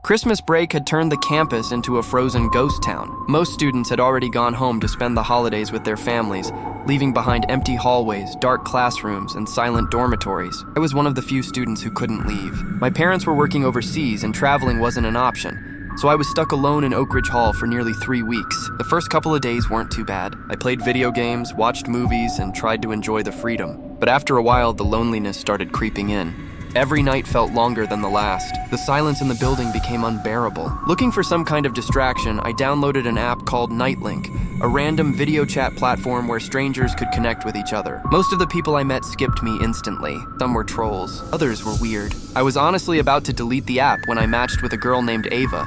Christmas break had turned the campus into a frozen ghost town. Most students had already gone home to spend the holidays with their families, leaving behind empty hallways, dark classrooms, and silent dormitories. I was one of the few students who couldn't leave. My parents were working overseas and traveling wasn't an option, so I was stuck alone in Oak Ridge Hall for nearly 3 weeks. The first couple of days weren't too bad. I played video games, watched movies, and tried to enjoy the freedom. But after a while, the loneliness started creeping in. Every night felt longer than the last. The silence in the building became unbearable. Looking for some kind of distraction, I downloaded an app called Nightlink, a random video chat platform where strangers could connect with each other. Most of the people I met skipped me instantly. Some were trolls, others were weird. I was honestly about to delete the app when I matched with a girl named Ava.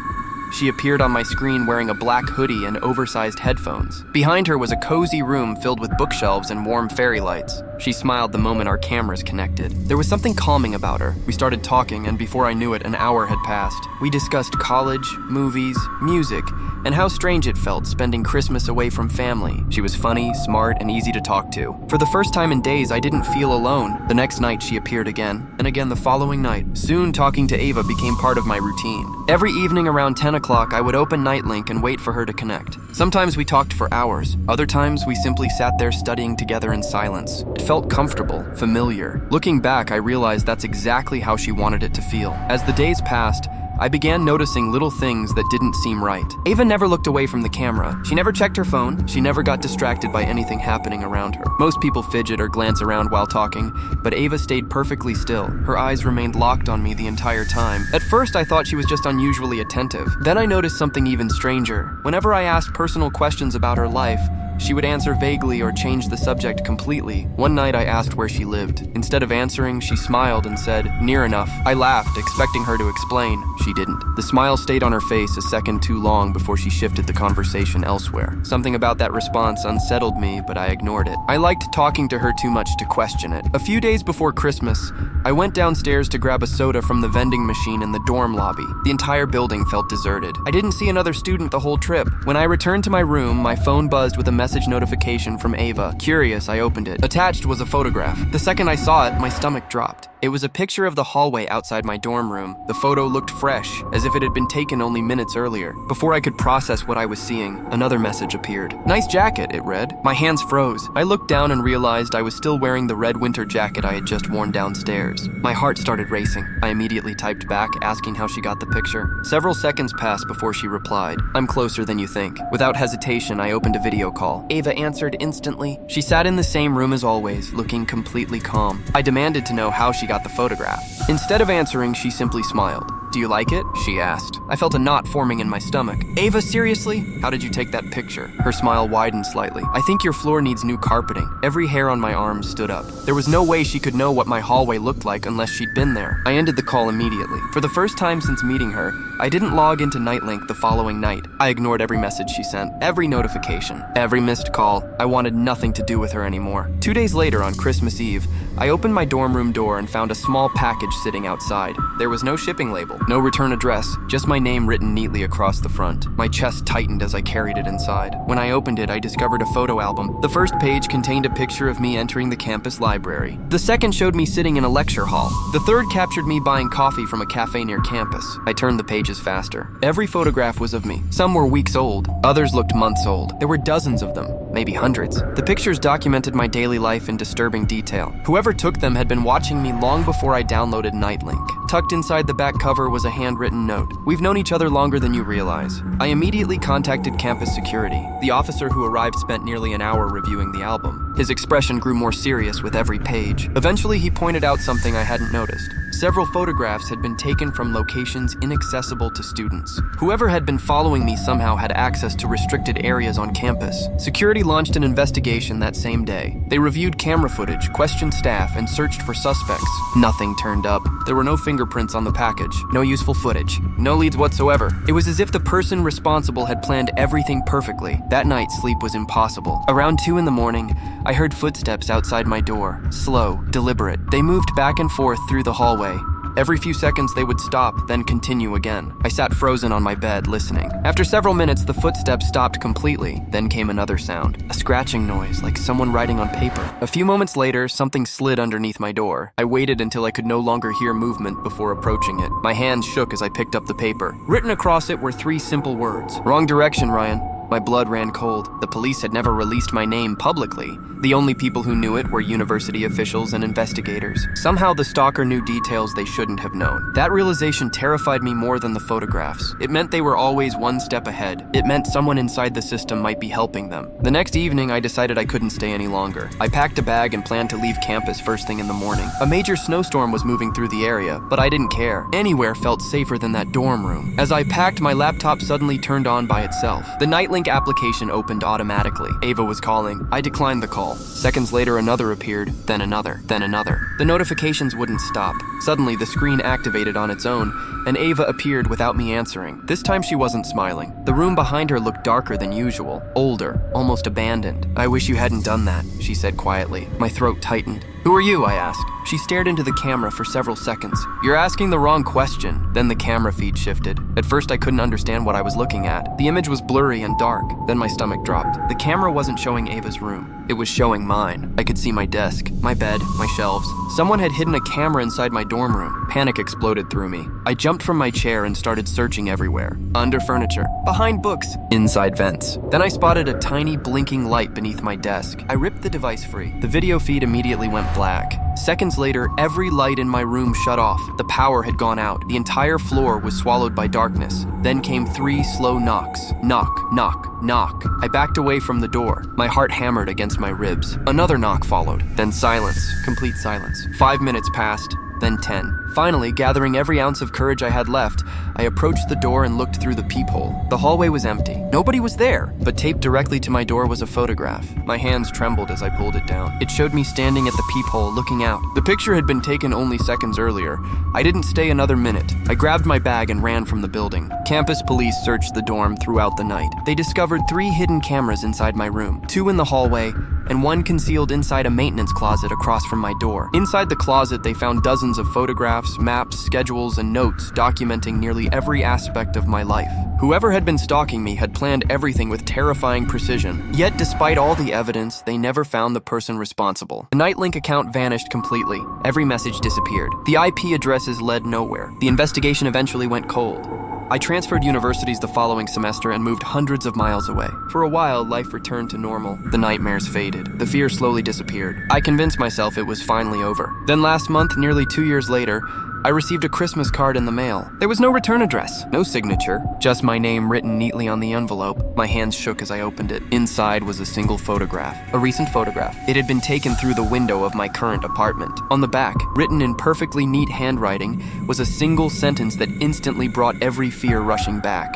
She appeared on my screen wearing a black hoodie and oversized headphones. Behind her was a cozy room filled with bookshelves and warm fairy lights. She smiled the moment our cameras connected. There was something calming about her. We started talking, and before I knew it, an hour had passed. We discussed college, movies, music, and how strange it felt spending Christmas away from family. She was funny, smart, and easy to talk to. For the first time in days, I didn't feel alone. The next night, she appeared again, and again the following night. Soon, talking to Ava became part of my routine. Every evening around 10 o'clock, I would open Nightlink and wait for her to connect. Sometimes we talked for hours. Other times, we simply sat there studying together in silence. It felt comfortable, familiar. Looking back, I realized that's exactly how she wanted it to feel. As the days passed, I began noticing little things that didn't seem right. Ava never looked away from the camera. She never checked her phone. She never got distracted by anything happening around her. Most people fidget or glance around while talking, but Ava stayed perfectly still. Her eyes remained locked on me the entire time. At first, I thought she was just unusually attentive. Then I noticed something even stranger. Whenever I asked personal questions about her life, she would answer vaguely or change the subject completely. One night I asked where she lived. Instead of answering, she smiled and said, "Near enough." I laughed, expecting her to explain. She didn't. The smile stayed on her face a second too long before she shifted the conversation elsewhere. Something about that response unsettled me, but I ignored it. I liked talking to her too much to question it. A few days before Christmas, I went downstairs to grab a soda from the vending machine in the dorm lobby. The entire building felt deserted. I didn't see another student the whole trip. When I returned to my room, my phone buzzed with a message notification from Ava. Curious, I opened it. Attached was a photograph. The second I saw it, my stomach dropped. It was a picture of the hallway outside my dorm room. The photo looked fresh, as if it had been taken only minutes earlier. Before I could process what I was seeing, another message appeared. "Nice jacket," it read. My hands froze. I looked down and realized I was still wearing the red winter jacket I had just worn downstairs. My heart started racing. I immediately typed back, asking how she got the picture. Several seconds passed before she replied, "I'm closer than you think." Without hesitation, I opened a video call. Ava answered instantly. She sat in the same room as always, looking completely calm. I demanded to know how she got the photograph. Instead of answering, she simply smiled. "Do you like it?" she asked. I felt a knot forming in my stomach. "Ava, seriously? How did you take that picture?" Her smile widened slightly. "I think your floor needs new carpeting." Every hair on my arm stood up. There was no way she could know what my hallway looked like unless she'd been there. I ended the call immediately. For the first time since meeting her, I didn't log into Nightlink the following night. I ignored every message she sent, every notification, every missed call. I wanted nothing to do with her anymore. 2 days later, on Christmas Eve, I opened my dorm room door and found a small package sitting outside. There was no shipping label, no return address, just my name written neatly across the front. My chest tightened as I carried it inside. When I opened it, I discovered a photo album. The first page contained a picture of me entering the campus library. The second showed me sitting in a lecture hall. The third captured me buying coffee from a cafe near campus. I turned the pages faster. Every photograph was of me. Some were weeks old. Others looked months old. There were dozens of them, maybe hundreds. The pictures documented my daily life in disturbing detail. Whoever took them had been watching me long before I downloaded Nightlink. Tucked inside the back cover was a handwritten note. "We've known each other longer than you realize." I immediately contacted campus security. The officer who arrived spent nearly an hour reviewing the album. His expression grew more serious with every page. Eventually, he pointed out something I hadn't noticed. Several photographs had been taken from locations inaccessible to students. Whoever had been following me somehow had access to restricted areas on campus. Security launched an investigation that same day. They reviewed camera footage, questioned staff, and searched for suspects. Nothing turned up. There were no fingerprints on the package, no useful footage, no leads whatsoever. It was as if the person responsible had planned everything perfectly. That night, sleep was impossible. Around 2 in the morning, I heard footsteps outside my door. Slow, deliberate. They moved back and forth through the hallway. Every few seconds they would stop, then continue again. I sat frozen on my bed, listening. After several minutes, the footsteps stopped completely. Then came another sound, a scratching noise, like someone writing on paper. A few moments later, something slid underneath my door. I waited until I could no longer hear movement before approaching it. My hands shook as I picked up the paper. Written across it were 3 simple words. Wrong direction, Ryan. My blood ran cold. The police had never released my name publicly. The only people who knew it were university officials and investigators. Somehow the stalker knew details they shouldn't have known. That realization terrified me more than the photographs. It meant they were always one step ahead. It meant someone inside the system might be helping them. The next evening, I decided I couldn't stay any longer. I packed a bag and planned to leave campus first thing in the morning. A major snowstorm was moving through the area, but I didn't care. Anywhere felt safer than that dorm room. As I packed, my laptop suddenly turned on by itself. The Nightlink application opened automatically. Ava was calling. I declined the call. Seconds later, another appeared, then another, then another. The notifications wouldn't stop. Suddenly, the screen activated on its own, and Ava appeared without me answering. This time, she wasn't smiling. The room behind her looked darker than usual, older, almost abandoned. "I wish you hadn't done that," she said quietly. My throat tightened. "Who are you?" I asked. She stared into the camera for several seconds. "You're asking the wrong question." Then the camera feed shifted. At first, I couldn't understand what I was looking at. The image was blurry and dark. Then my stomach dropped. The camera wasn't showing Ava's room. It was showing mine. I could see my desk, my bed, my shelves. Someone had hidden a camera inside my dorm room. Panic exploded through me. I jumped from my chair and started searching everywhere. Under furniture, behind books, inside vents. Then I spotted a tiny blinking light beneath my desk. I ripped the device free. The video feed immediately went black. Seconds later, every light in my room shut off. The power had gone out. The entire floor was swallowed by darkness. Then came 3 slow knocks. Knock, knock, knock. I backed away from the door. My heart hammered against my ribs. Another knock followed. Then silence. Complete silence. 5 minutes passed. Then 10. Finally, gathering every ounce of courage I had left, I approached the door and looked through the peephole. The hallway was empty. Nobody was there, but taped directly to my door was a photograph. My hands trembled as I pulled it down. It showed me standing at the peephole, looking out. The picture had been taken only seconds earlier. I didn't stay another minute. I grabbed my bag and ran from the building. Campus police searched the dorm throughout the night. They discovered 3 hidden cameras inside my room, 2 in the hallway, and 1 concealed inside a maintenance closet across from my door. Inside the closet, they found dozens of photographs, maps, schedules, and notes documenting nearly every aspect of my life. Whoever had been stalking me had planned everything with terrifying precision. Yet, despite all the evidence, they never found the person responsible. The Nightlink account vanished completely. Every message disappeared. The IP addresses led nowhere. The investigation eventually went cold. I transferred universities the following semester and moved hundreds of miles away. For a while, life returned to normal. The nightmares faded. The fear slowly disappeared. I convinced myself it was finally over. Then last month, nearly 2 years later, I received a Christmas card in the mail. There was no return address, no signature, just my name written neatly on the envelope. My hands shook as I opened it. Inside was a single photograph, a recent photograph. It had been taken through the window of my current apartment. On the back, written in perfectly neat handwriting, was a single sentence that instantly brought every fear rushing back.